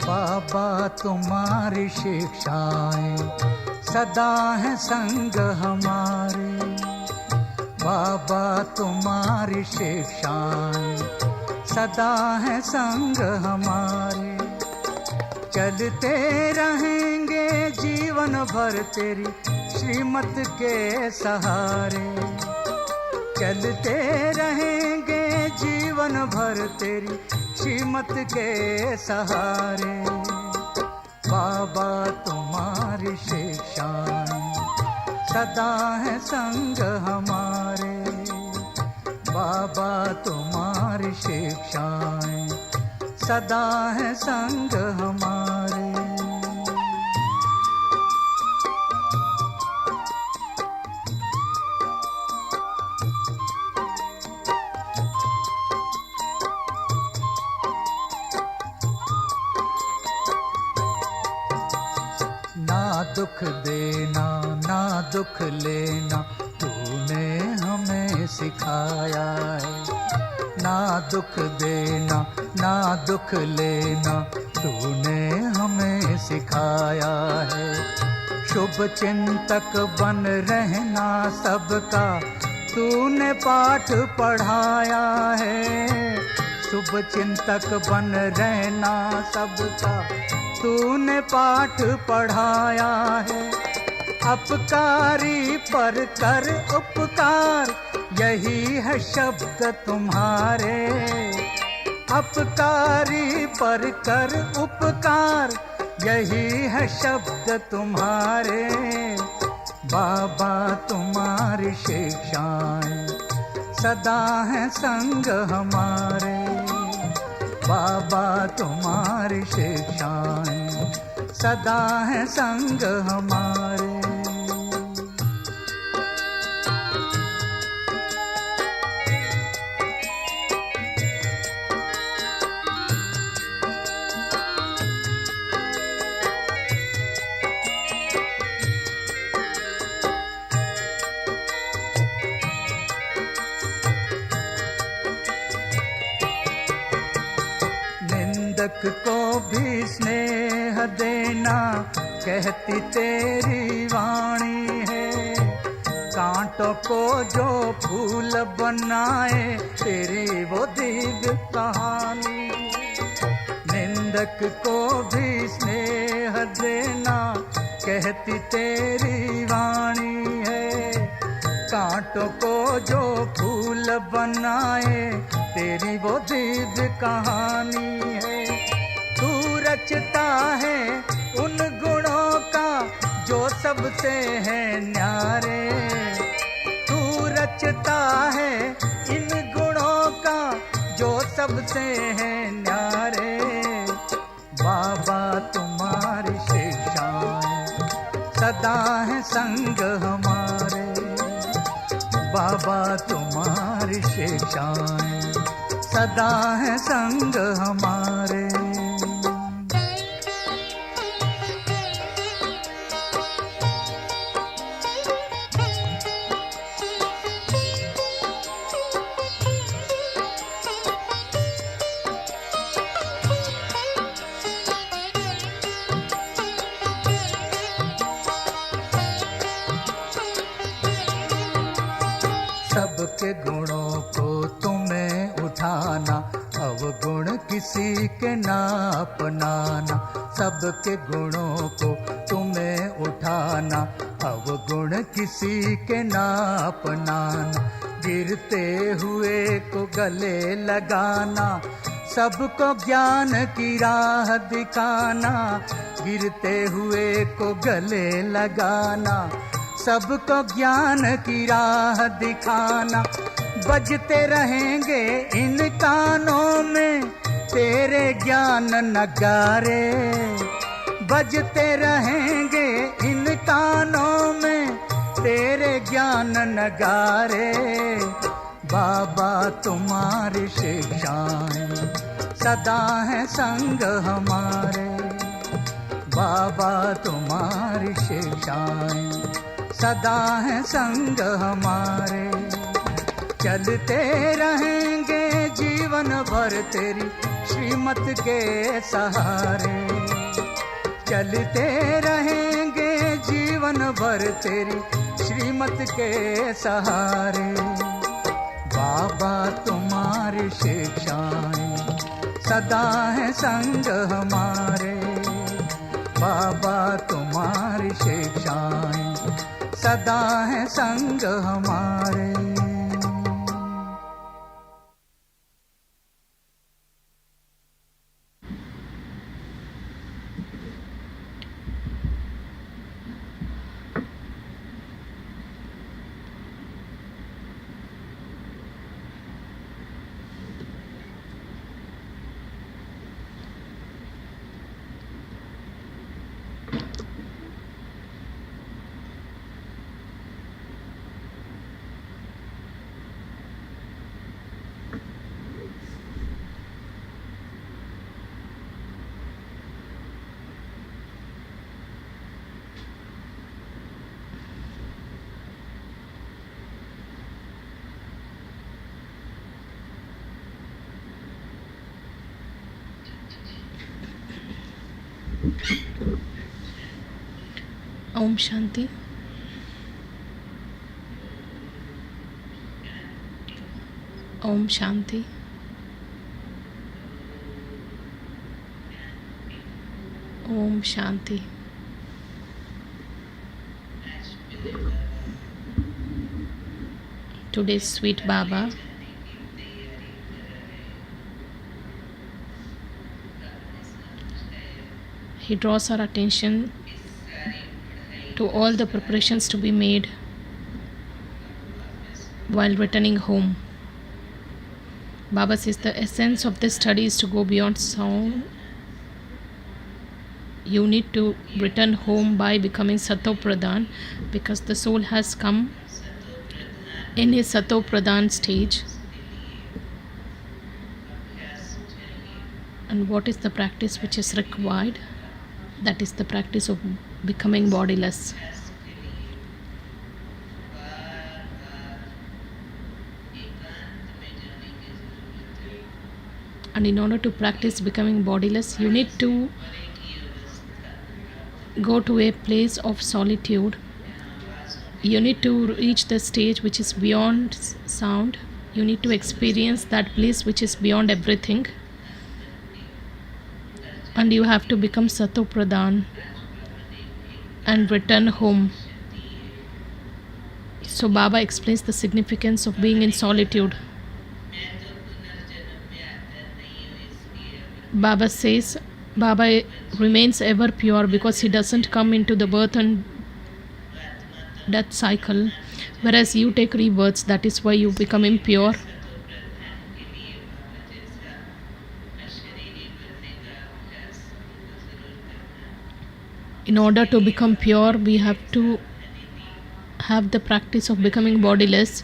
बाबा तुम्हारी शिक्षाएं सदा है संग हमारे। बाबा तुम्हारी शिक्षाएं सदा है संग हमारे। चलते रहेंगे जीवन भर तेरी श्रीमत के सहारे। चलते रहेंगे जीवन भर तेरी श्रीमत के सहारे। बाबा तुम्हारी शिक्षाएं सदा है संग हमारे। बाबा तुम्हारी शिक्षाएं सदा है संग हमारे। ना दुख देना ना दुख लेना तूने हमें सिखाया है। ना दुख देना ना दुख लेना तूने हमें सिखाया है। शुभ चिंतक बन रहना सबका तूने पाठ पढ़ाया है। शुभ चिंतक बन रहना सबका तूने पाठ पढ़ाया है। अपकारी पर कर उपकार यही है शब्द तुम्हारे। अपकारी पर कर उपकार यही है शब्द तुम्हारे। बाबा तुम्हारी शिक्षाएं सदा है संग हमारे। बाबा तुम्हारी शिक्षाएं सदा है संग हमारे। निंदक को भी स्नेह देना कहती तेरी वाणी है। कांटों को जो फूल बनाए तेरी वो दिव्य कहानी। निंदक को भी स्नेह देना कहती तेरी वाणी है। कांटों को जो फूल बनाए तेरी वो दिव्य कहानी है। तू रचता है उन गुणों का जो सबसे है न्यारे। तू रचता है इन गुणों का जो सबसे है न्यारे। बाबा तुम्हारी शिक्षाएं सदा है संग हमारे। बाबा तुम्हारी शिक्षाएं सदा है संग हमारे। सबके गुणों को तुम्हें उठाना अवगुण किसी के ना अपनाना। सबके गुणों को तुम्हें उठाना अवगुण किसी के ना अपनाना। गिरते हुए को गले लगाना सबको ज्ञान की राह दिखाना। गिरते हुए को गले लगाना सबको ज्ञान की राह दिखाना। बजते रहेंगे इन कानों में तेरे ज्ञान नगारे। बजते रहेंगे इन कानों में तेरे ज्ञान नगारे। बाबा तुम्हारी शिक्षाएं सदा है संग हमारे। बाबा तुम्हारी शिक्षाएं सदा है संग हमारे। चलते रहेंगे जीवन भर तेरी श्रीमत के सहारे। चलते रहेंगे जीवन भर तेरी श्रीमत के सहारे। बाबा तुम्हारी शिक्षाएं सदा है संग हमारे। बाबा तुम्हारी शिक्षाएं सदा है संग हमारे। Om Shanti. Om Shanti. Om Shanti. Today's sweet Baba he draws our attention to all the preparations to be made while returning home. Baba says the essence of this study is to go beyond sound. You need to return home by becoming Sato Pradhan, because the soul has come in a Sato Pradhan stage. And what is the practice which is required? That is the practice of becoming bodiless. And in order to practice becoming bodiless, you need to go to a place of solitude. You need to reach the stage which is beyond sound. You need to experience that place which is beyond everything. And you have to become Sato Pradhan and return home. So Baba explains the significance of being in solitude. Baba says Baba remains ever pure because he doesn't come into the birth and death cycle, whereas you take rebirths. That is why you become impure. In order to become pure, we have to have the practice of becoming bodiless.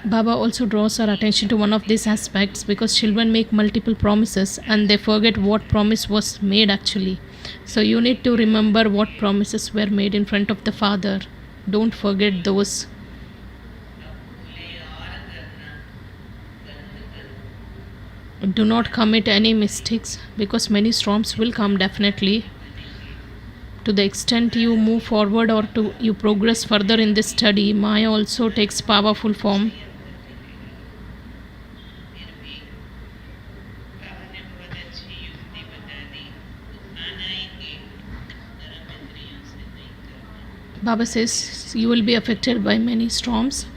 Baba also draws our attention to one of these aspects, because children make multiple promises and they forget what promise was made actually. So you need to remember what promises were made in front of the Father. Don't forget those. Do not commit any mistakes, because many storms will come definitely. To the extent you move forward or you progress further in this study, Maya also takes powerful form. Baba says you will be affected by many storms,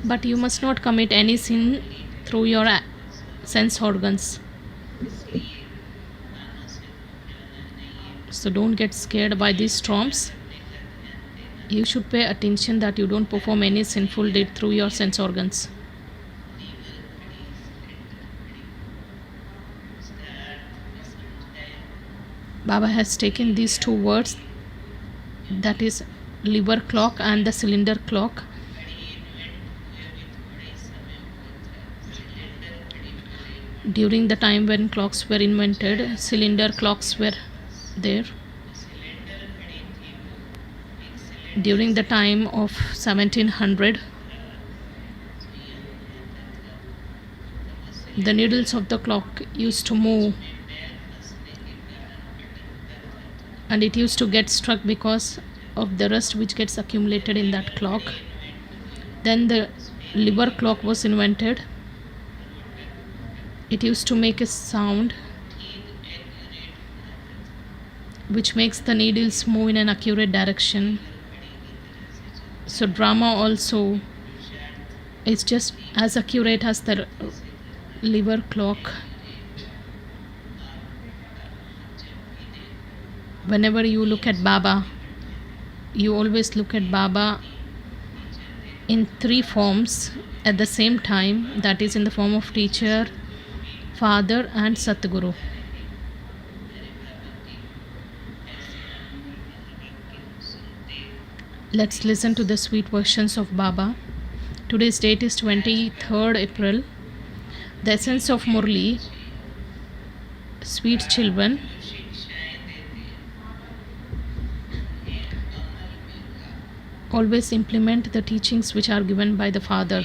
but you must not commit any sin through your sense organs. So don't get scared by these storms. You should pay attention that you don't perform any sinful deed through your sense organs. Baba has taken these two words, that is liver clock and the cylinder clock. During the time when clocks were invented, cylinder clocks were there. During the time of 1700, the needles of the clock used to move, and it used to get struck because of the rust which gets accumulated in that clock. Then the liver clock was invented. It used to make a sound which makes the needles move in an accurate direction. So drama also is just as accurate as the liver clock. Whenever you look at Baba, you always look at Baba in three forms at the same time, that is in the form of teacher, father and Satguru. Let's listen to the sweet versions of Baba. Today's date is 23rd April. The essence of Murli. Sweet children, always implement the teachings which are given by the Father.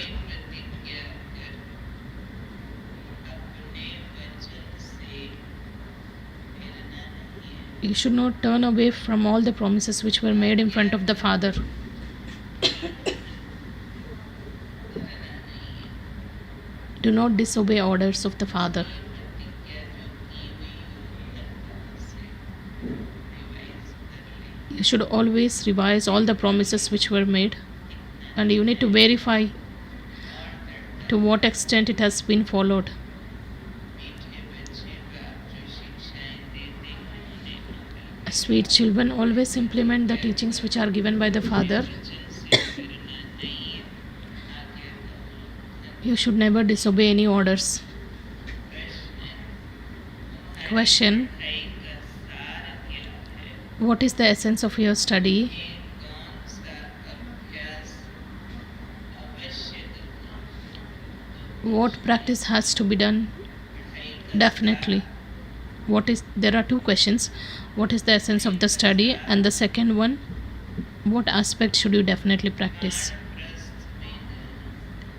You should not turn away from all the promises which were made in front of the Father. Do not disobey orders of the Father. You should always revise all the promises which were made, and you need to verify to what extent it has been followed. Sweet children, always implement the teachings which are given by the Father. You should never disobey any orders. Question: what is the essence of your study? What practice has to be done? Definitely. There are two questions. What is the essence of the study? And the second one, what aspect should you definitely practice?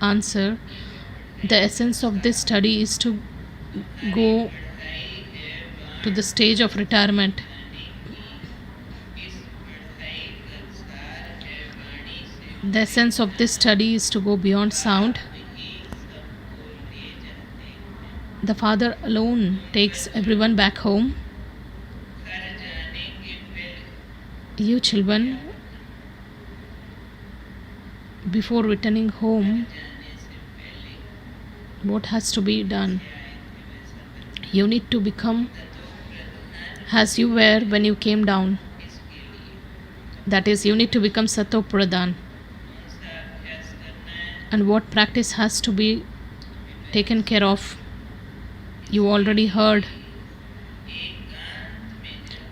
Answer: the essence of this study is to go to the stage of retirement. The essence of this study is to go beyond sound. The Father alone takes everyone back home. You children, before returning home, what has to be done? You need to become as you were when you came down. That is, you need to become Sato Pradhan. And what practice has to be taken care of? You already heard.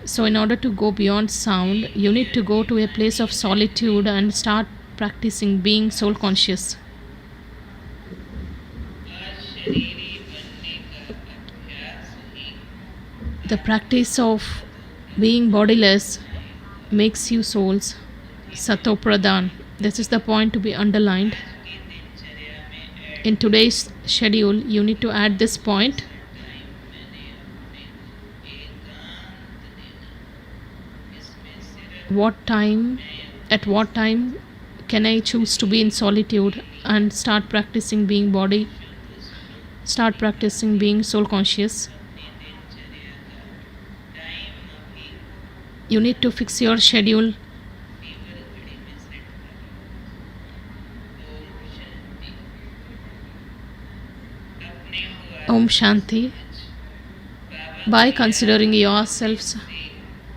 So in order to go beyond sound, you need to go to a place of solitude and start practicing being soul conscious. The practice of being bodiless makes you souls Sato Pradhan. This is the point to be underlined. In today's schedule, you need to add this point. At what time can I choose to be in solitude and start practicing being soul conscious? You need to fix your schedule. Om Shanti. By considering yourselves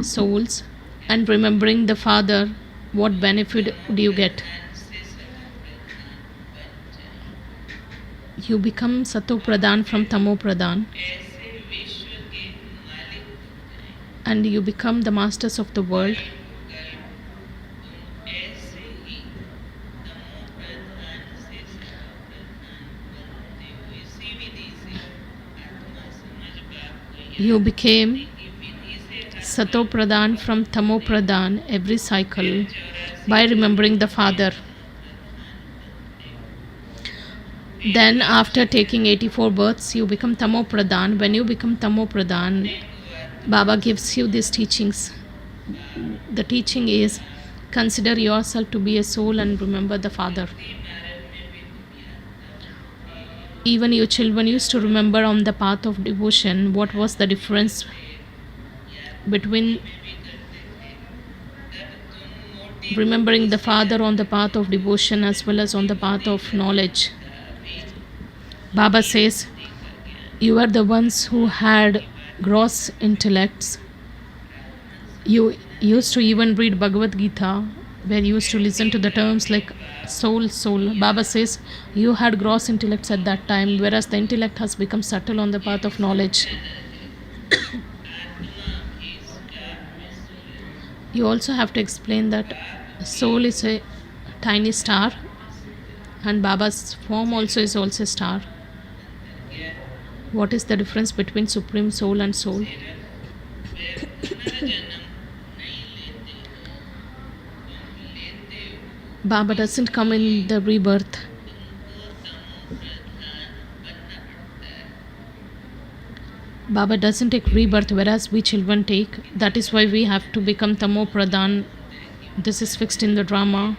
souls and remembering the Father, what benefit do you get? You become Sato Pradhan from Tamo Pradhan, and you become the masters of the world. You became Sato Pradhan from Tamo Pradhan every cycle by remembering the Father. Then after taking 84 births, you become Tamo Pradhan. When you become Tamo Pradhan, Baba gives you these teachings. The teaching is, consider yourself to be a soul and remember the Father. Even you children used to remember on the path of devotion what was the difference between remembering the Father on the path of devotion as well as on the path of knowledge. Baba says, you are the ones who had gross intellects. You used to even read Bhagavad Gita, where you used to listen to the terms like soul, soul. Baba says, you had gross intellects at that time, whereas the intellect has become subtle on the path of knowledge. You also have to explain that soul is a tiny star, and Baba's form also is also a star. What is the difference between Supreme Soul and soul? Baba doesn't come in the rebirth. Baba doesn't take rebirth, whereas we children take. That is why we have to become Tamo Pradhan. This is fixed in the drama.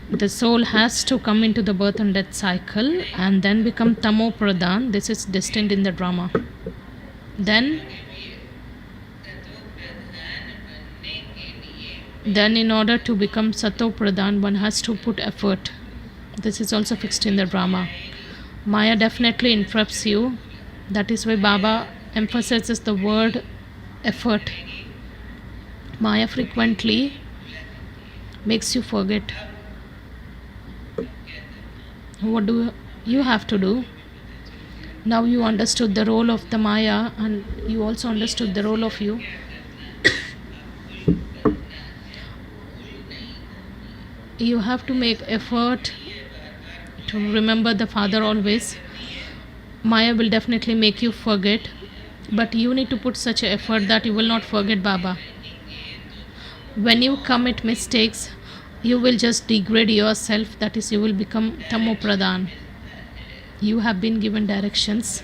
The soul has to come into the birth and death cycle and then become Tamo Pradhan. This is destined in the drama. Then in order to become Sato Pradhan, one has to put effort. This is also fixed in the drama. Maya definitely interrupts you. That is why Baba emphasizes the word effort. Maya frequently makes you forget. What do you have to do? Now you understood the role of the Maya, and you also understood the role of you. You have to make effort to remember the Father always. Maya will definitely make you forget, but you need to put such an effort that you will not forget Baba. When you commit mistakes, you will just degrade yourself. That is, you will become Tamo Pradhan. You have been given directions.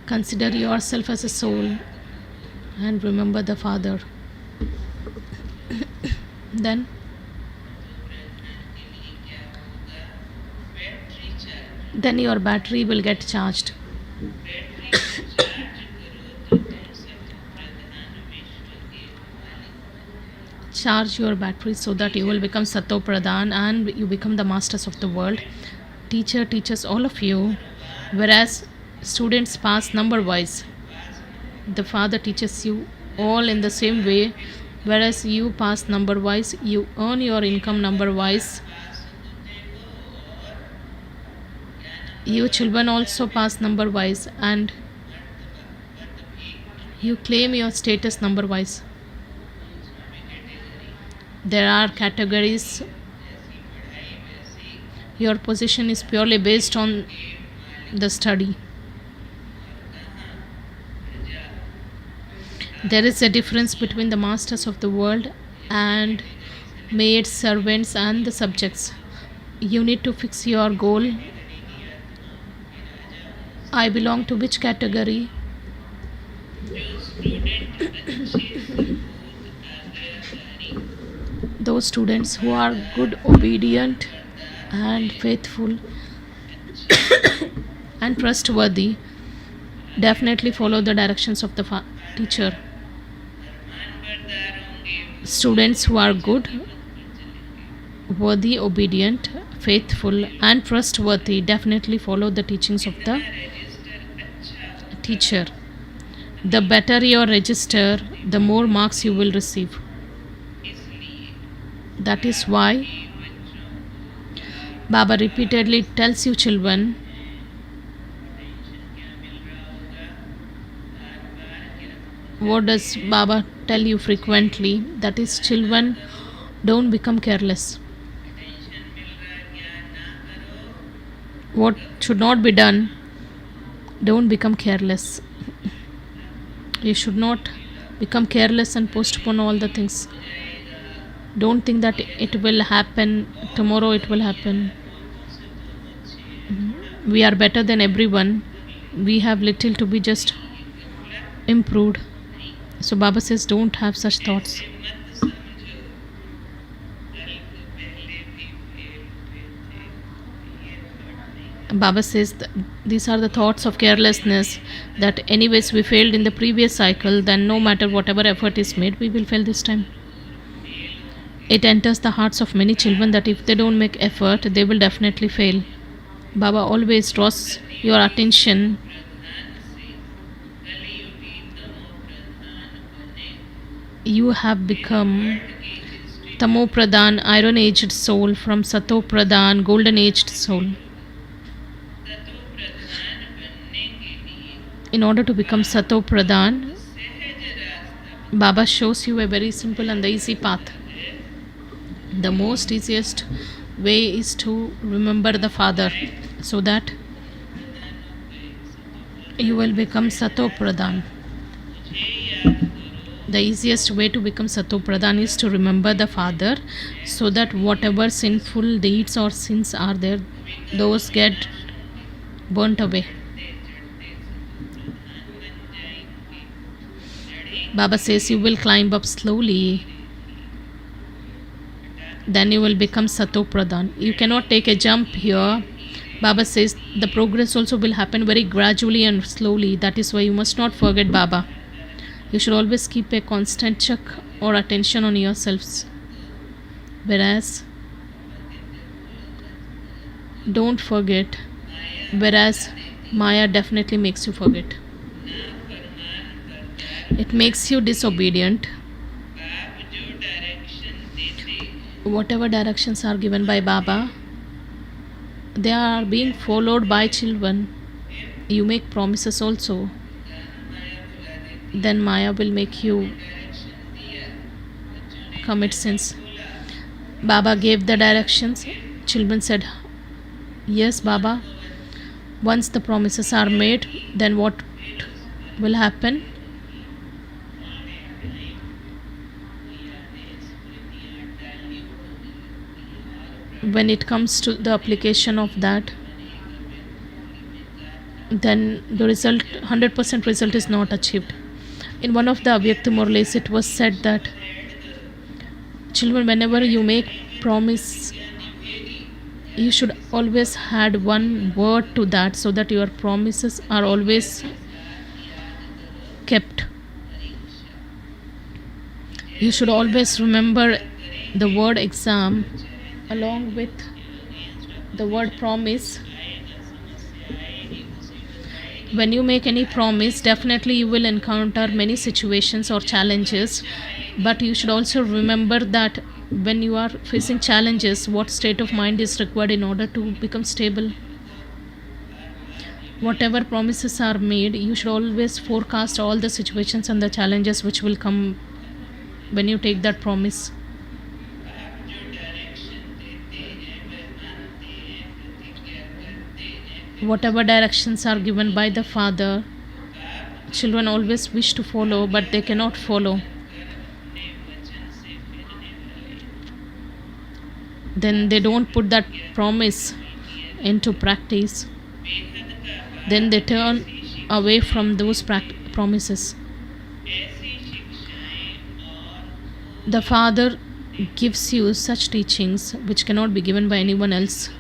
Consider yourself as a soul and remember the Father. Then your battery will get charged. Charge your battery so that you will become Sato Pradhan and you become the masters of the world. Teacher teaches all of you, whereas students pass number wise. The Father teaches you all in the same way, whereas you pass number wise, you earn your income number wise. You children also pass number wise and you claim your status number wise. There are categories. Your position is purely based on the study. There is a difference between the masters of the world and maids, servants and the subjects. You need to fix your goal. I belong to which category? Those students who are good, obedient and faithful and trustworthy definitely follow the directions of the teacher. Students who are good, worthy, obedient, faithful and trustworthy definitely follow the teachings of the teacher. The better your register, the more marks you will receive. That is why Baba repeatedly tells you children, what does Baba tell you frequently? That is, children, don't become careless. What should not be done? Don't become careless. You should not become careless and postpone all the things. Don't think that it will happen tomorrow, it will happen. We are better than everyone. We have little to be just improved. So Baba says, don't have such thoughts. Baba says these are the thoughts of carelessness, that anyways we failed in the previous cycle, then no matter whatever effort is made, we will fail this time. It enters the hearts of many children that if they don't make effort, they will definitely fail. Baba always draws your attention you have become Tamo Pradhan, iron aged soul, from Sato Pradhan, golden aged soul. In order to become Sato Pradhan, Baba shows you a very simple and easy path. The most easiest way is to remember the Father, so that you will become Sato Pradhan. The easiest way to become Sato Pradhan is to remember the Father, so that whatever sinful deeds or sins are there, those get burnt away. Baba says you will climb up slowly, then you will become Sato Pradhan. You cannot take a jump here. Baba says the progress also will happen very gradually and slowly. That is why you must not forget Baba. You should always keep a constant check or attention on yourselves. Whereas, don't forget. Whereas, Maya definitely makes you forget. It makes you disobedient. Whatever directions are given by Baba, they are being followed by children. You make promises also. Then Maya will make you commit sins. Baba gave the directions. Children said, yes, Baba. Once the promises are made, then what will happen? When it comes to the application of that, then the result, 100% result is not achieved. In one of the Murlis, it was said that children, whenever you make promise, you should always add one word to that, so that your promises are always kept. You should always remember the word exam along with the word promise. When you make any promise, definitely you will encounter many situations or challenges, but you should also remember that when you are facing challenges, what state of mind is required in order to become stable. Whatever promises are made, you should always forecast all the situations and the challenges which will come when you take that promise. Whatever directions are given by the Father, children always wish to follow, but they cannot follow. Then they don't put that promise into practice. Then they turn away from those promises. The Father gives you such teachings which cannot be given by anyone else.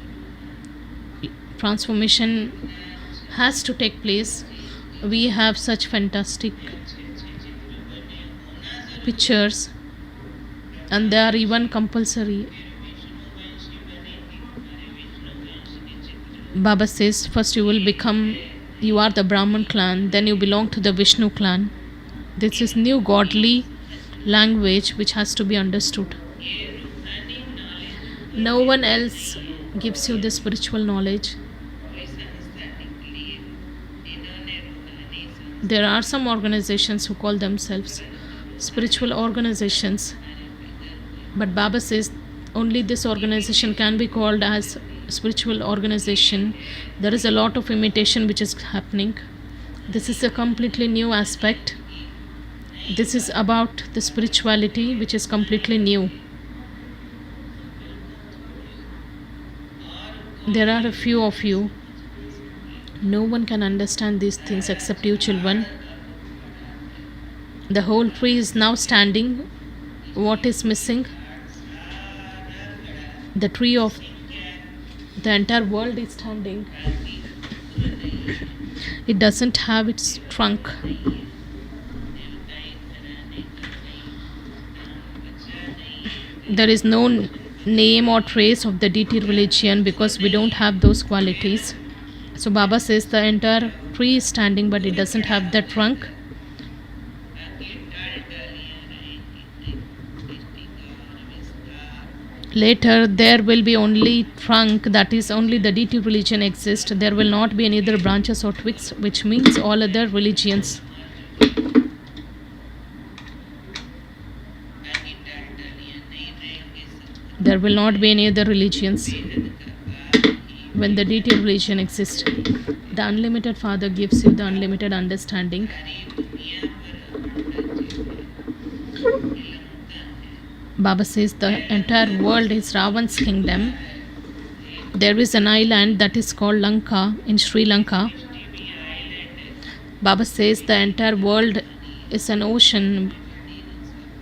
Transformation has to take place. We have such fantastic pictures, and they are even compulsory. Baba says first you are the Brahman clan, then you belong to the Vishnu clan. This is new godly language which has to be understood. No one else gives you the spiritual knowledge. There are some organizations who call themselves spiritual organizations, but Baba says only this organization can be called as spiritual organization. There is a lot of imitation which is happening. This is a completely new aspect. This is about the spirituality which is completely new. There are a few of you. No one can understand these things except you children. The whole tree is now standing. What is missing? The tree of the entire world is standing. It doesn't have its trunk. There is no name or trace of the deity religion because we don't have those qualities. So Baba says the entire tree is standing but it doesn't have the trunk. Later there will be only trunk, that is only the deity religion exists. There will not be any other branches or twigs, which means all other religions. There will not be any other religions when the deity religion exists. The unlimited Father gives you the unlimited understanding. Baba says the entire world is Ravan's kingdom. There is an island that is called Lanka in Sri Lanka. Baba says the entire world is an ocean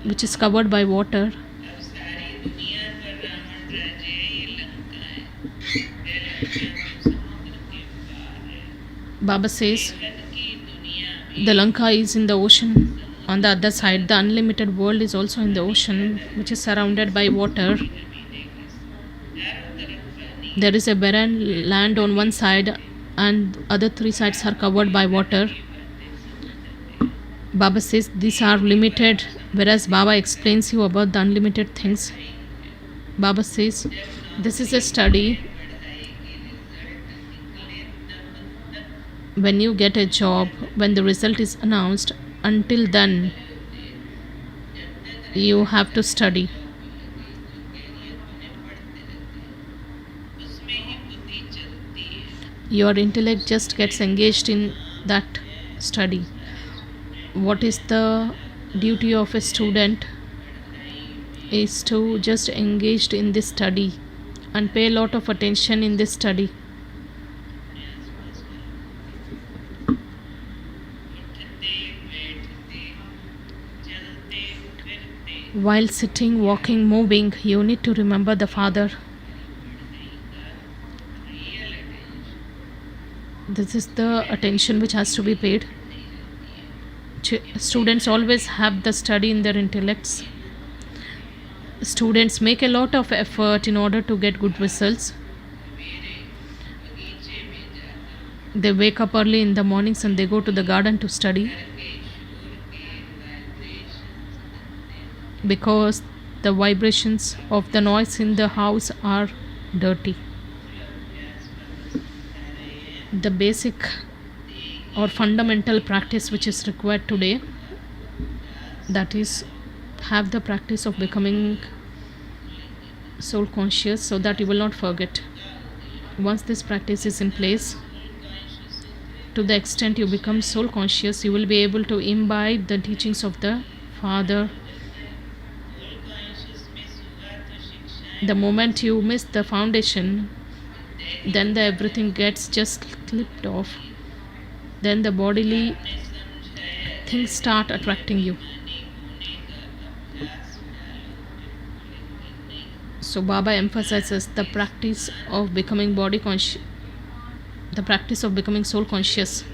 which is covered by water. Baba says the Lanka is in the ocean. On the other side, the unlimited world is also in the ocean, which is surrounded by water. There is a barren land on one side and other three sides are covered by water. Baba says these are limited, whereas Baba explains you about the unlimited things. Baba says this is a study. When you get a job, when the result is announced, until then you have to study. Your intellect just gets engaged in that study. What is the duty of a student is to just engage in this study and pay a lot of attention in this study. While sitting, walking, moving, you need to remember the Father. This is the attention which has to be paid. Students always have the study in their intellects. Students make a lot of effort in order to get good results. They wake up early in the mornings and they go to the garden to study. Because the vibrations of the noise in the house are dirty. The basic or fundamental practice which is required today, that is, have the practice of becoming soul conscious so that you will not forget. Once this practice is in place, to the extent you become soul conscious, you will be able to imbibe the teachings of the Father. The moment you miss the foundation, then everything gets just clipped off. Then the bodily things start attracting you. So Baba emphasizes the practice of becoming body conscious, the practice of becoming soul conscious.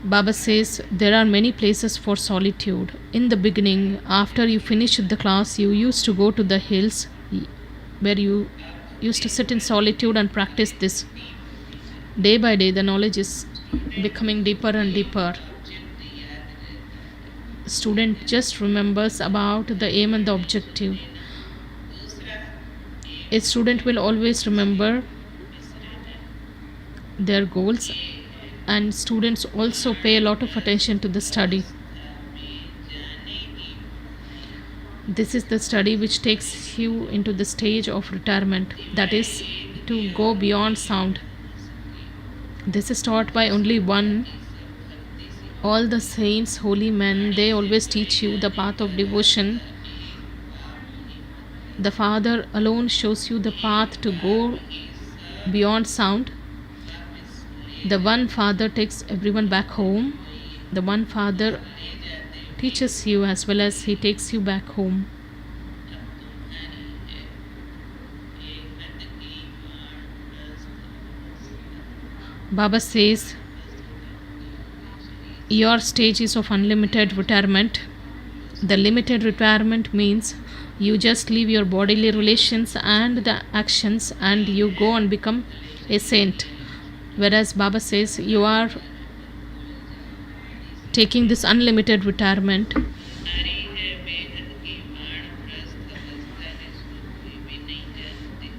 Baba says there are many places for solitude. In the beginning, after you finished the class, you used to go to the hills where you used to sit in solitude and practice this. Day by day, the knowledge is becoming deeper and deeper. Student just remembers about the aim and the objective. A student will always remember their goals, and students also pay a lot of attention to the study. This is the study which takes you into the stage of retirement, that is, to go beyond sound. This is taught by only one. All the saints, holy men, they always teach you the path of devotion. The Father alone shows you the path to go beyond sound. The one Father takes everyone back home. The one Father teaches you as well as He takes you back home. Baba says, your stage is of unlimited retirement. The limited retirement means you just leave your bodily relations and the actions and you go and become a saint. Whereas Baba says you are taking this unlimited retirement.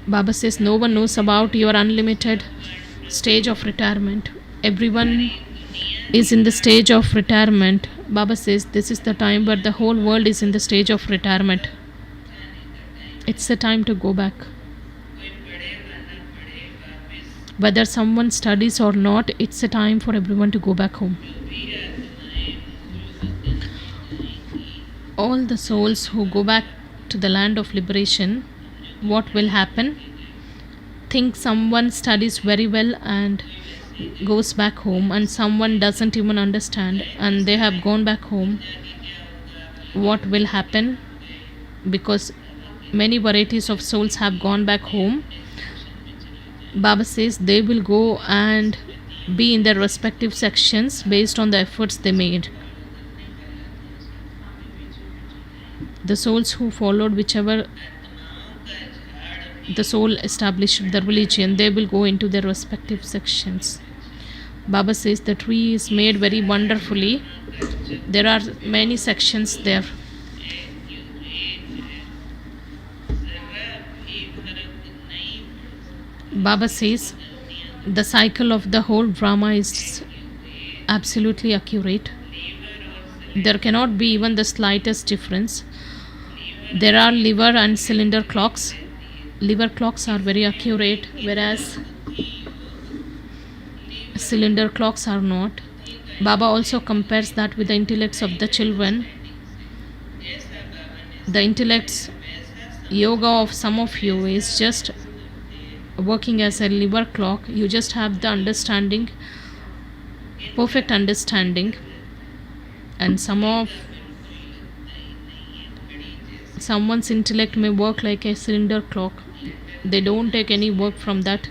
Baba says no one knows about your unlimited stage of retirement. Everyone is in the stage of retirement. Baba says this is the time where the whole world is in the stage of retirement. It's the time to go back. Whether someone studies or not, it's a time for everyone to go back home. All the souls who go back to the land of liberation, what will happen? Think someone studies very well and goes back home, and someone doesn't even understand and they have gone back home. What will happen? Because many varieties of souls have gone back home. Baba says they will go and be in their respective sections based on the efforts they made. The souls who followed whichever the soul established the religion, they will go into their respective sections. Baba says the tree is made very wonderfully. There are many sections there. Baba says the cycle of the whole Brahma is absolutely accurate. There cannot be even the slightest difference. There are liver and cylinder clocks. Liver clocks are very accurate, whereas cylinder clocks are not. Baba also compares that with the intellects of the children. The intellects yoga of some of you is just working as a liver clock. You just have the understanding, perfect understanding, and someone's intellect may work like a cylinder clock. They don't take any work from that.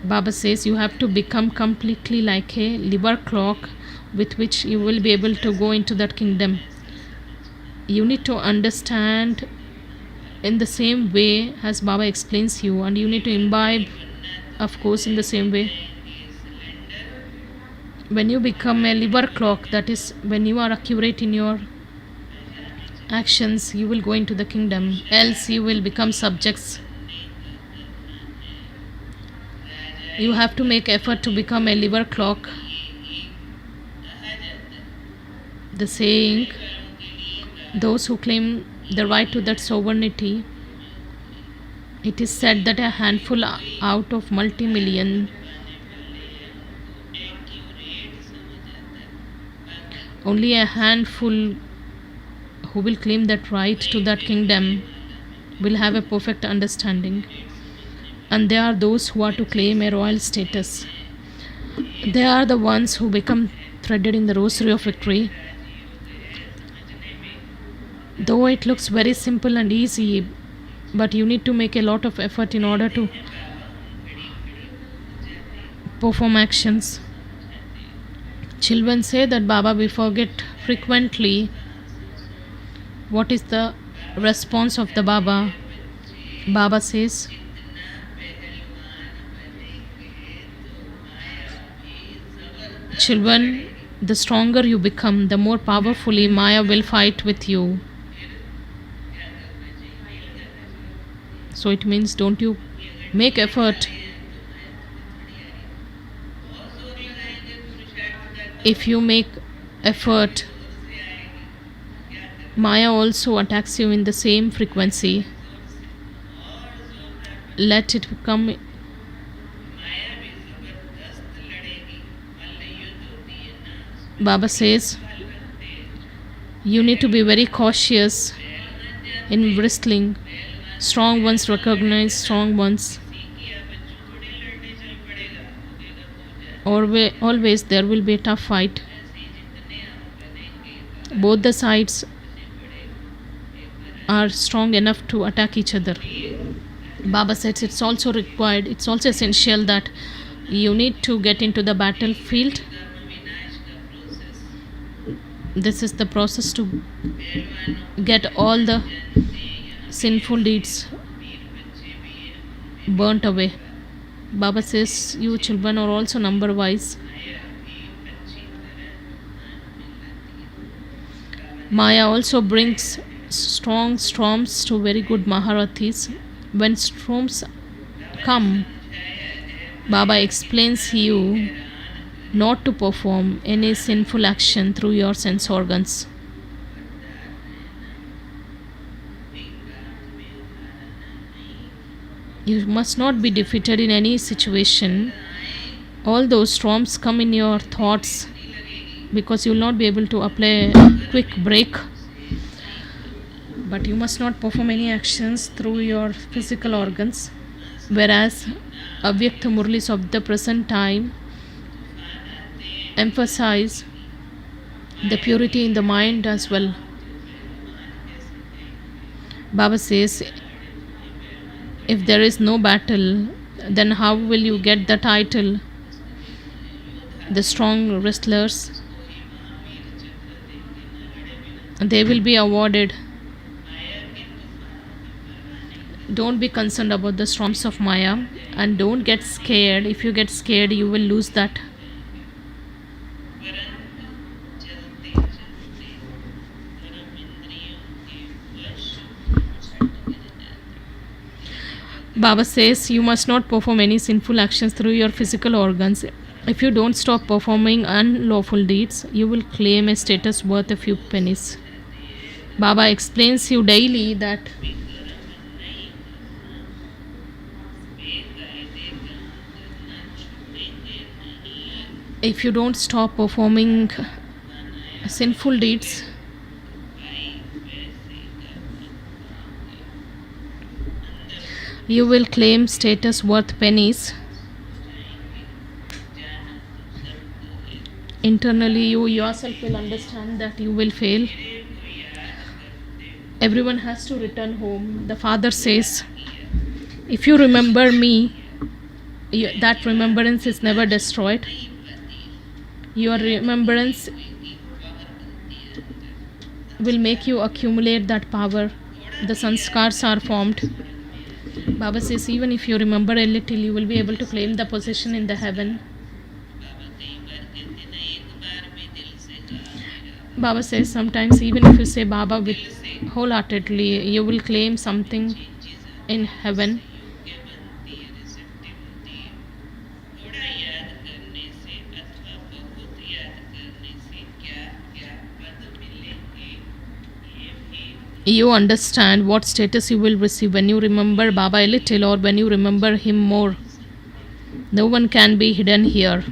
Baba says you have to become completely like a liver clock with which you will be able to go into that kingdom. You need to understand in the same way as Baba explains you, and you need to imbibe, of course, in the same way. When you become a liver clock, that is when you are accurate in your actions, you will go into the kingdom. Else you will become subjects. You have to make effort to become a liver clock. The saying, those who claim the right to that sovereignty, it is said that a handful out of multi-million, only a handful who will claim that right to that kingdom will have a perfect understanding. And they are those who are to claim a royal status. They are the ones who become threaded in the rosary of victory. Though it looks very simple and easy, but you need to make a lot of effort in order to perform actions. Children say that Baba, we forget frequently. What is the response of the Baba? Baba says, children, the stronger you become, the more powerfully Maya will fight with you. So it means, don't you make effort. If you make effort, Maya also attacks you in the same frequency. Let it come. Baba says you need to be very cautious in wrestling. Strong ones recognize strong ones. Always there will be a tough fight. Both the sides are strong enough to attack each other. Baba says it's also required, it's also essential that you need to get into the battlefield. This is the process to get all the sinful deeds burnt away. Baba says you children are also number wise. Maya also brings strong storms to very good Maharathis. When storms come, Baba explains you not to perform any sinful action through your sense organs. You must not be defeated in any situation. All those storms come in your thoughts because you will not be able to apply a quick break. But you must not perform any actions through your physical organs. Whereas Avyakta Murlis of the present time emphasize the purity in the mind as well. Baba says, if there is no battle, then how will you get the title? The strong wrestlers, they will be awarded. Don't be concerned about the storms of Maya and don't get scared. If you get scared, you will lose that. Baba says you must not perform any sinful actions through your physical organs. If you don't stop performing unlawful deeds, you will claim a status worth a few pennies. Baba explains you daily that if you don't stop performing sinful deeds, you will claim status worth pennies. Internally, you yourself will understand that you will fail. Everyone has to return home. The father says, if you remember me, that remembrance is never destroyed. Your remembrance will make you accumulate that power. The sanskars are formed. Baba says even if you remember a little, you will be able to claim the position in the heaven. Baba says sometimes even if you say Baba with wholeheartedly, you will claim something in heaven. You understand what status you will receive when you remember Baba a little or when you remember him more. No one can be hidden here.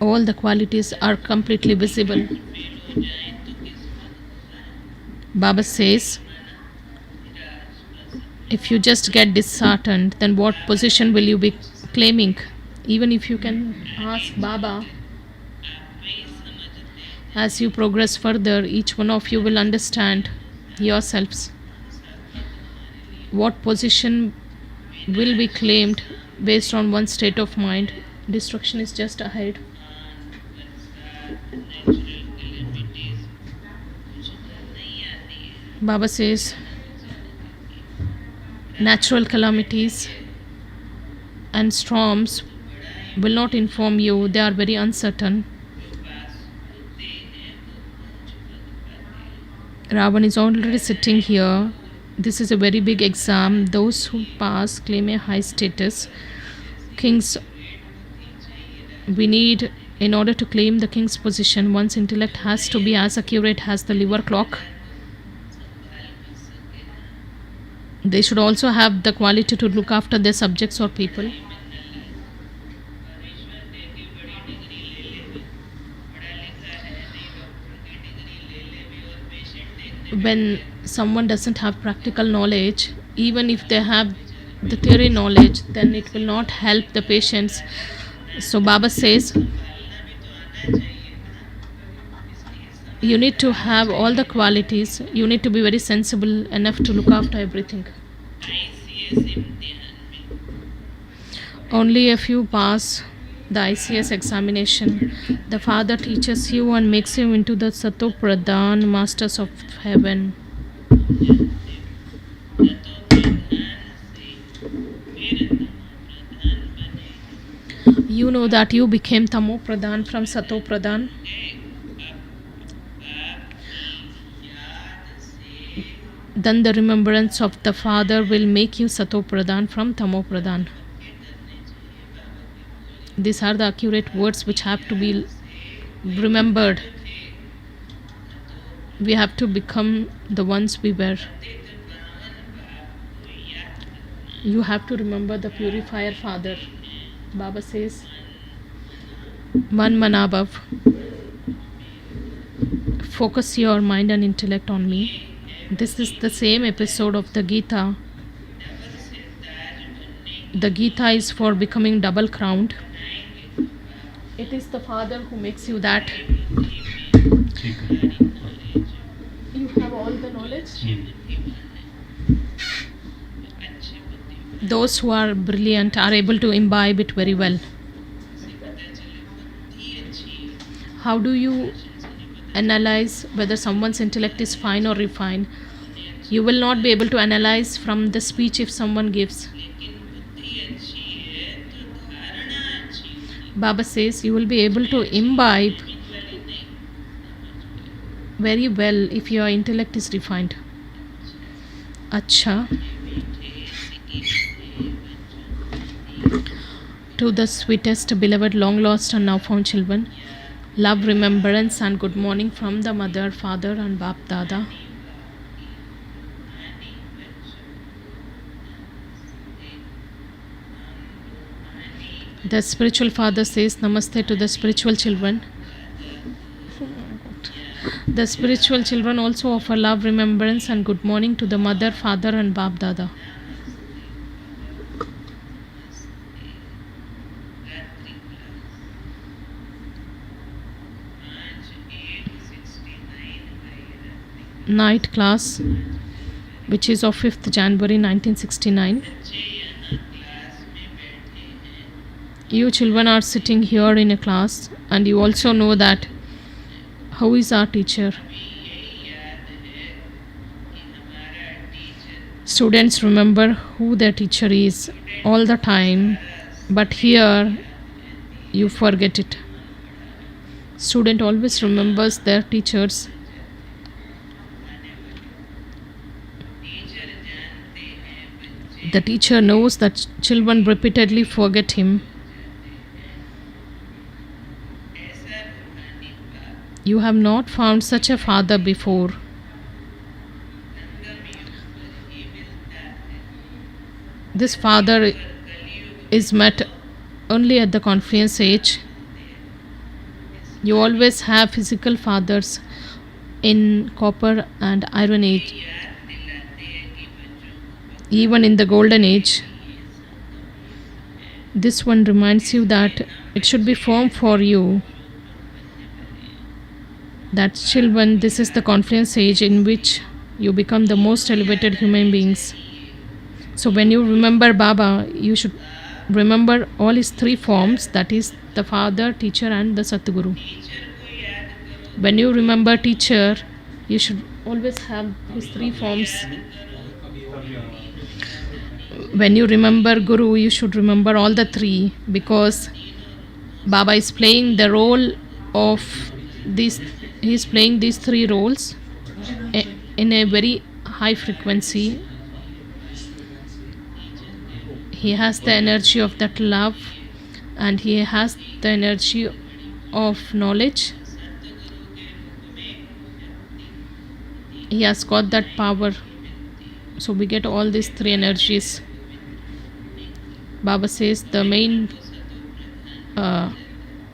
All the qualities are completely visible. Baba says, if you just get disheartened, then what position will you be claiming? Even if you can ask Baba, as you progress further, each one of you will understand yourselves what position will be claimed based on one state of mind. Destruction is just ahead. Baba says, natural calamities and storms will not inform you. They are very uncertain. Ravan is already sitting here. This is a very big exam. Those who pass claim a high status. Kings, we need, in order to claim the king's position, one's intellect has to be as accurate as the liver clock. They should also have the quality to look after their subjects or people. when someone doesn't have practical knowledge, even if they have the theory knowledge, then it will not help the patients. So Baba says you need to have all the qualities. You need to be very sensible enough to look after everything. Only if you pass the ICS examination, the Father teaches you and makes you into the Sato Pradhan masters of heaven. You know that you became Tamo Pradhan from Sato Pradhan. Then the remembrance of the Father will make you Sato Pradhan from Tamo Pradhan. These are the accurate words which have to be remembered. We have to become the ones we were. You have to remember the purifier Father. Baba says, Man Manabhav, focus your mind and intellect on me. This is the same episode of the Gita. The Gita is for becoming double crowned. It is the Father who makes you that. You have all the knowledge. Those who are brilliant are able to imbibe it very well. How do you analyze whether someone's intellect is fine or refined? You will not be able to analyze from the speech if someone gives. Baba says you will be able to imbibe very well if your intellect is refined. Acha. To the sweetest, beloved, long lost and now found children, love, remembrance and good morning from the Mother, Father and Bap Dada. The spiritual father says Namaste to the spiritual children. The spiritual children also offer love, remembrance and good morning to the Mother, Father and Bap Dada. Night class, which is of 5th January 1969. You children are sitting here in a class and you also know that how is our teacher. Students remember who their teacher is all the time, but here you forget it. Student always remembers their teachers. The teacher knows that children repeatedly forget him. You have not found such a father before. This father is met only at the confluence age. You always have physical fathers in copper and iron age. Even in the golden age, this one reminds you that it should be firm for you. That children, this is the confluence age in which you become the most elevated human beings. So when you remember Baba, you should remember all his three forms, that is the Father, Teacher and the Satguru. When you remember Teacher, you should always have his three forms. When you remember Guru, you should remember all the three, because Baba is playing the role of these. He is playing these three roles in a very high frequency. He has the energy of that love and he has the energy of knowledge. He has got that power. So we get all these three energies. Baba says the main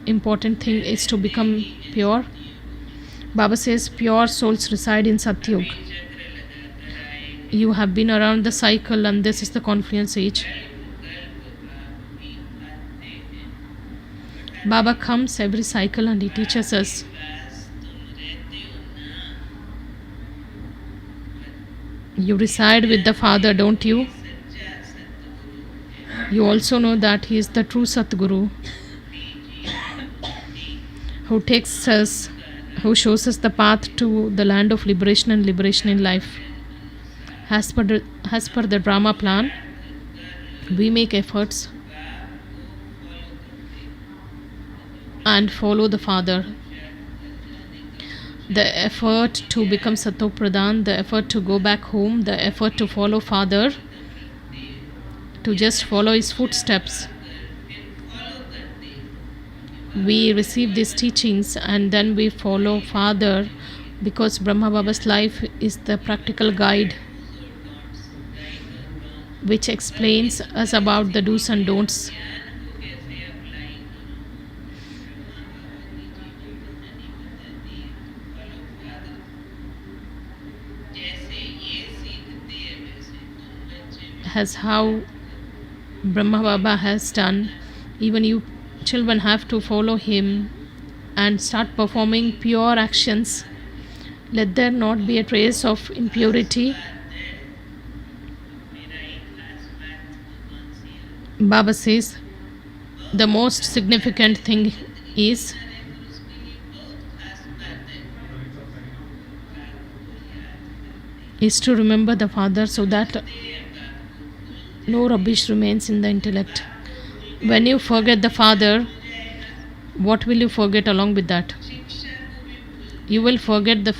important thing is to become pure. Baba says pure souls reside in Satyug. You have been around the cycle and this is the confluence age. Baba comes every cycle and he teaches us. You reside with the Father, don't you? You also know that he is the true Satguru who takes us, who shows us the path to the land of liberation and liberation in life. As per the Brahma plan, we make efforts and follow the Father. The effort to become Sato Pradhan, the effort to go back home, the effort to follow Father, to just follow his footsteps. We receive these teachings and then we follow Father because Brahma Baba's life is the practical guide which explains us about the do's and don'ts. As how Brahma Baba has done, even you children have to follow him and start performing pure actions. Let there not be a trace of impurity. Baba says the most significant thing is to remember the Father so that no rubbish remains in the intellect. When you forget the Father, what will you forget along with that? You will forget the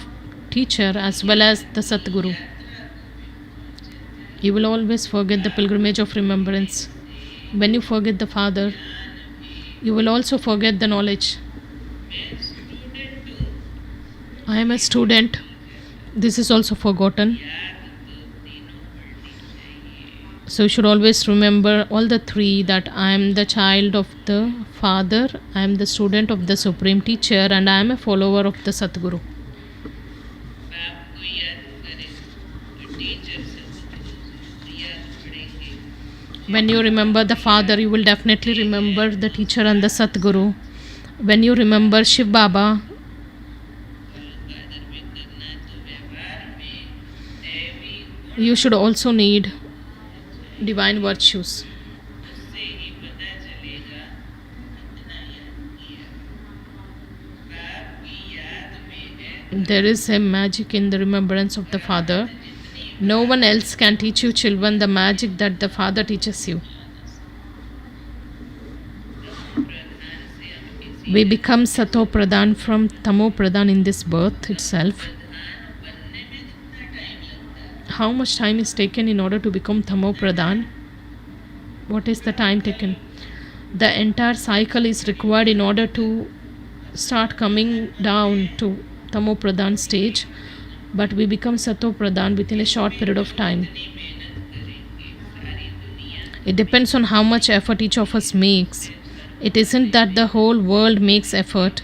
teacher as well as the Satguru. You will always forget the pilgrimage of remembrance. When you forget the Father, you will also forget the knowledge. I am a student. This is also forgotten. So you should always remember all the three, that I am the child of the Father, I am the student of the Supreme Teacher, and I am a follower of the Satguru. When you remember the Father, you will definitely remember the teacher and the Satguru. When you remember Shiv Baba, you should also need divine virtues. There is a magic in the remembrance of the Father. No one else can teach you, children, the magic that the Father teaches you. We become Sato Pradhan from Tamo Pradhan in this birth itself. How much time is taken in order to become Tamo Pradhan? What is the time taken? The entire cycle is required in order to start coming down to Tamo Pradhan stage, but we become Sato Pradhan within a short period of time. It depends on how much effort each of us makes. It isn't that the whole world makes effort.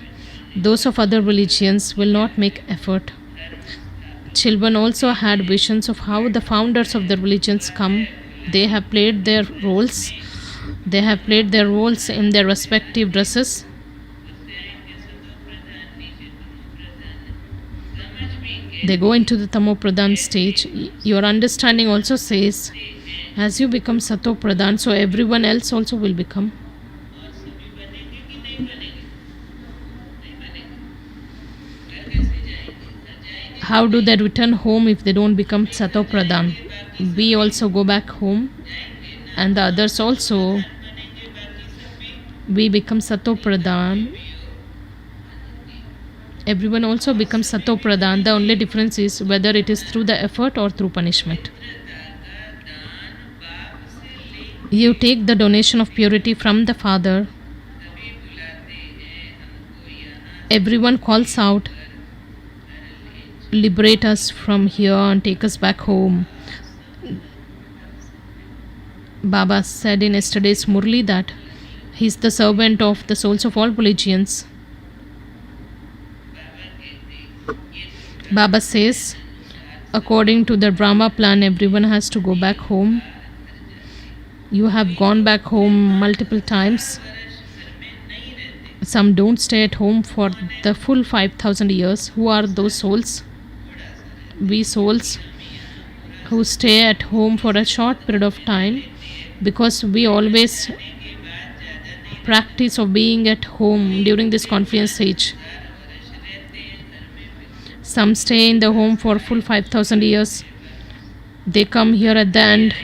Those of other religions will not make effort. Children also had visions of how the founders of the religions come. They have played their roles. They have played their roles in their respective dresses. They go into the Tamo Pradhan stage. Your understanding also says, as you become Sato Pradhan, so everyone else also will become. How do they return home if they don't become Sato Pradhan? We also go back home, and the others also. We become Sato Pradhan. Everyone also becomes Sato Pradhan. The only difference is whether it is through the effort or through punishment. You take the donation of purity from the Father. Everyone calls out, liberate us from here and take us back home. Baba said in yesterday's Murli that he is the servant of the souls of all religions. Baba says, according to the Brahma plan, everyone has to go back home. You have gone back home multiple times. Some don't stay at home for the full 5,000 years. Who are those souls? We souls who stay at home for a short period of time, because we always practice of being at home during this confluence stage. Some stay in the home for full 5,000 years. They come here at the end.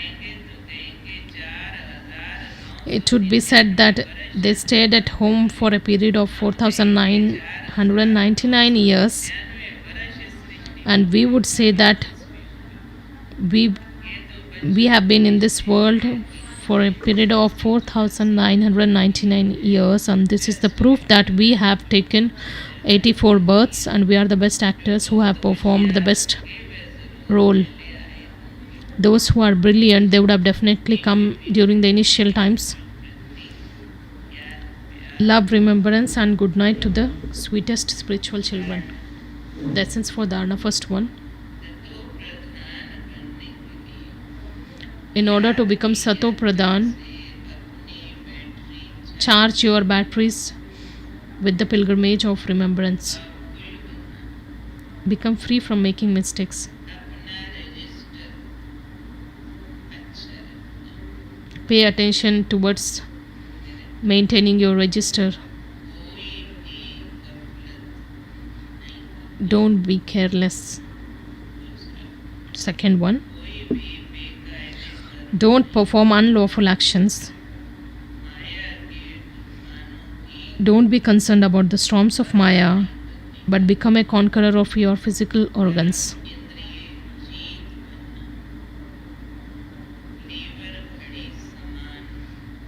It should be said that they stayed at home for a period of 4,999 years. And we would say that we have been in this world for a period of 4,999 years, and this is the proof that we have taken 84 births and we are the best actors who have performed the best role. Those who are brilliant, they would have definitely come during the initial times. Love, remembrance and good night to the sweetest spiritual children. The essence for Dharana, first one. In order to become Sato Pradhan, charge your batteries with the pilgrimage of remembrance. Become free from making mistakes. Pay attention towards maintaining your register. Don't be careless. Second one. Don't perform unlawful actions. Don't be concerned about the storms of Maya, but become a conqueror of your physical organs.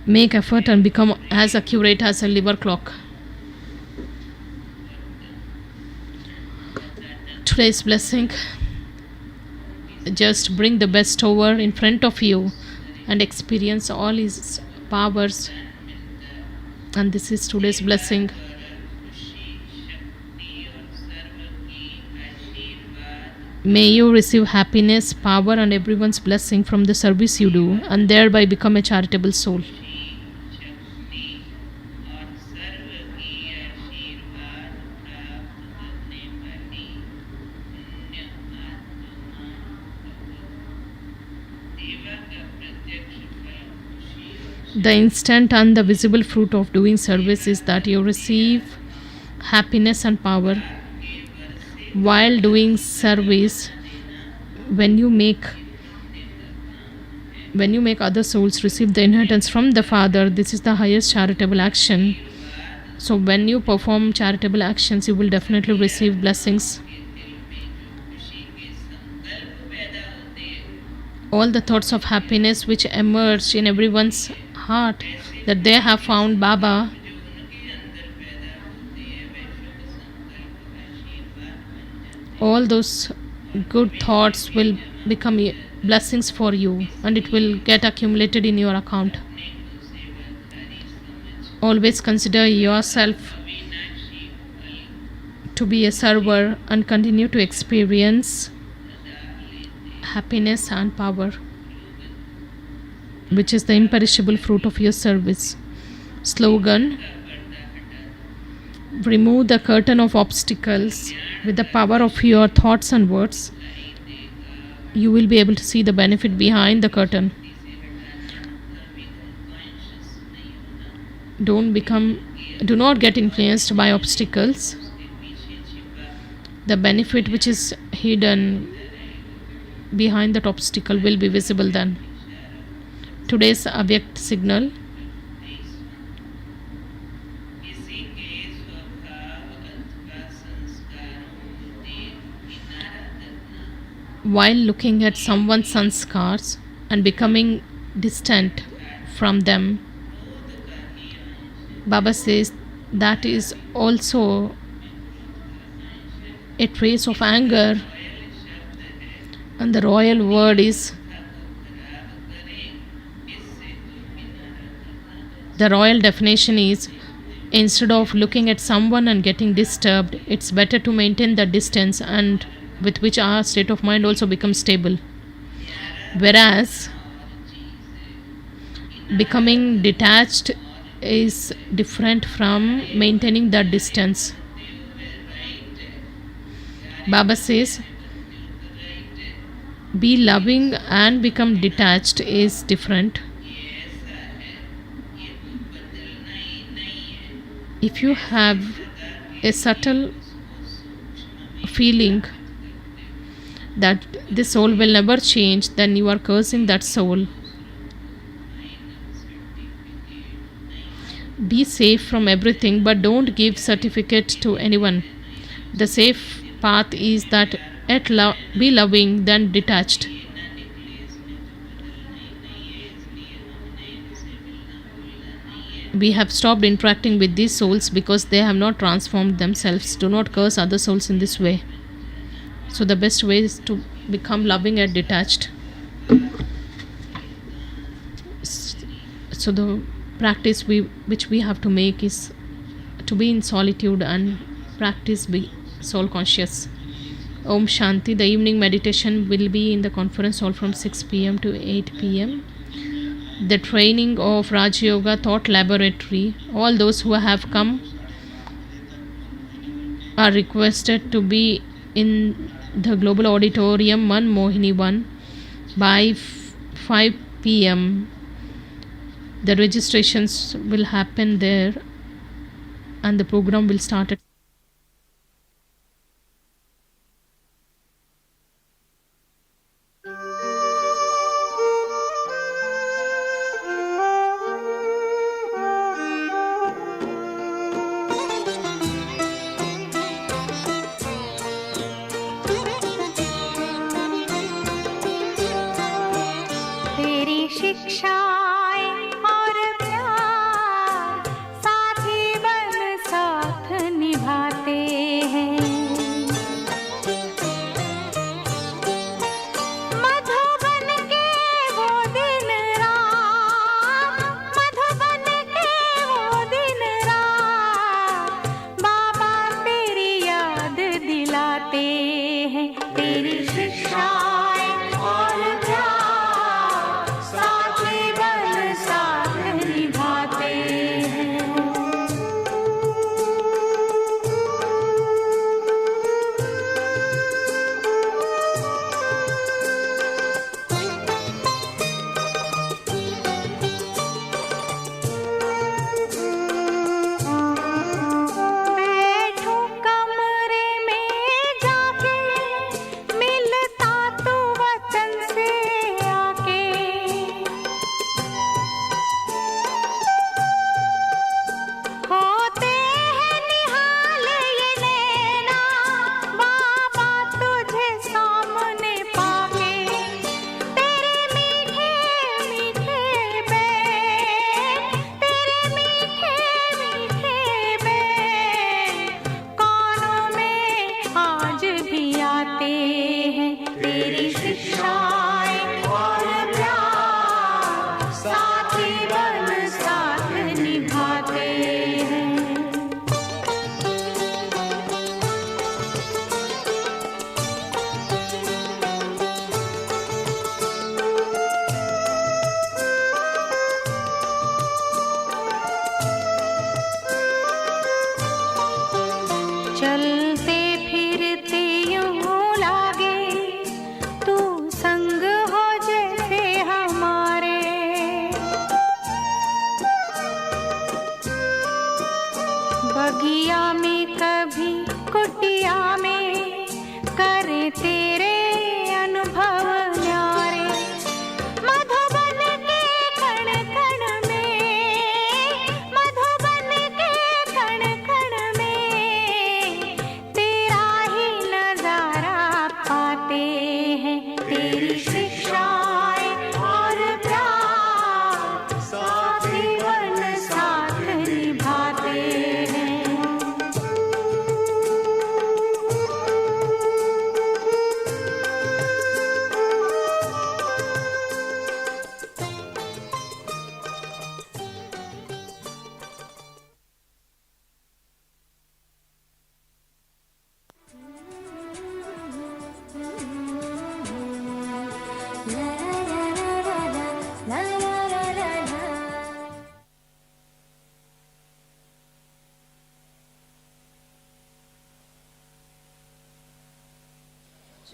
Make effort and become as accurate as a liver clock. Today's blessing. Just bring the best over in front of you and experience all his powers. And this is today's blessing. May you receive happiness, power and everyone's blessing from the service you do, and thereby become a charitable soul. The instant and the visible fruit of doing service is that you receive happiness and power. While doing service, when you make other souls receive the inheritance from the Father, this is the highest charitable action. So when you perform charitable actions, you will definitely receive blessings. All the thoughts of happiness which emerge in everyone's heart, that they have found Baba, all those good thoughts will become blessings for you and it will get accumulated in your account. Always consider yourself to be a server and continue to experience happiness and power, which is the imperishable fruit of your service. Slogan: remove the curtain of obstacles with the power of your thoughts and words. You will be able to see the benefit behind the curtain. Do not get influenced by obstacles. The benefit which is hidden behind that obstacle will be visible then. Today's Avyakt signal. While looking at someone's sanskars and becoming distant from them, Baba says that is also a trace of anger, and the royal word is, the royal definition is, instead of looking at someone and getting disturbed, it's better to maintain the distance and with which our state of mind also becomes stable. Whereas becoming detached is different from maintaining that distance. Baba says, be loving and become detached is different. If you have a subtle feeling that this soul will never change, then you are cursing that soul. Be safe from everything, but don't give certificate to anyone. The safe path is that be loving, then detached. We have stopped interacting with these souls because they have not transformed themselves. Do not curse other souls in this way. So the best way is to become loving and detached. So the practice which we have to make is to be in solitude and practice be soul conscious. Om Shanti. The evening meditation will be in the conference hall from 6 p.m. to 8 p.m. The training of Raj Yoga Thought Laboratory. All those who have come are requested to be in the Global Auditorium 1 Mohini 1 by 5 p.m. The registrations will happen there and the program will start at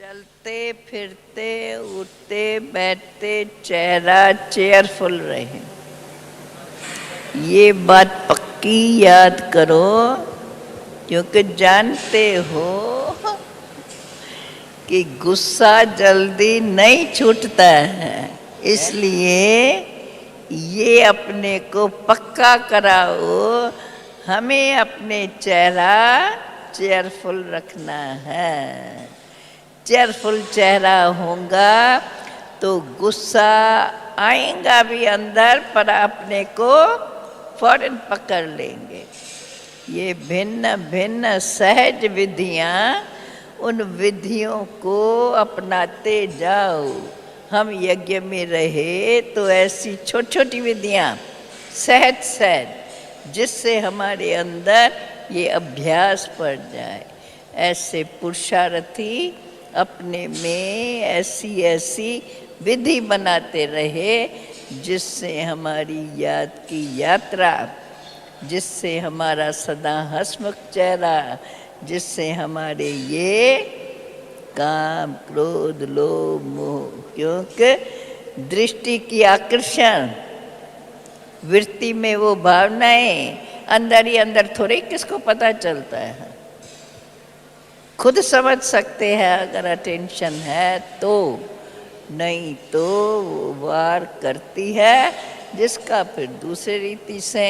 चलते फिरते उठते बैठते चेहरा cheerful रहे, ये बात पक्की याद करो, क्योंकि जानते हो कि गुस्सा जल्दी नहीं छूटता है। इसलिए ये अपने को पक्का कराओ, हमें अपने चेहरा चेयरफुल रखना है। चेयरफुल चेहरा होगा तो गुस्सा आएगा भी अंदर, पर अपने को फौरन पकड़ लेंगे। ये भिन्न भिन्न सहज विधियां, उन विधियों को अपनाते जाओ। हम यज्ञ में रहे तो ऐसी छोटी छोटी विधियां सहज सहज, जिससे हमारे अंदर ये अभ्यास पड़ जाए। ऐसे पुरुषार्थी अपने में ऐसी ऐसी विधि बनाते रहे, जिससे हमारी याद की यात्रा, जिससे हमारा सदा हंसमुख चेहरा, जिससे हमारे ये काम क्रोध लोभ मोह, क्योंकि दृष्टि की आकर्षण वृत्ति में वो भावनाएं अंदर ही अंदर थोड़ी किसको पता चलता है, खुद समझ सकते हैं अगर अटेंशन है तो, नहीं तो वो वार करती है, जिसका फिर दूसरी रीति से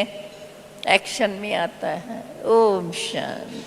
एक्शन में आता है। ओम शांति।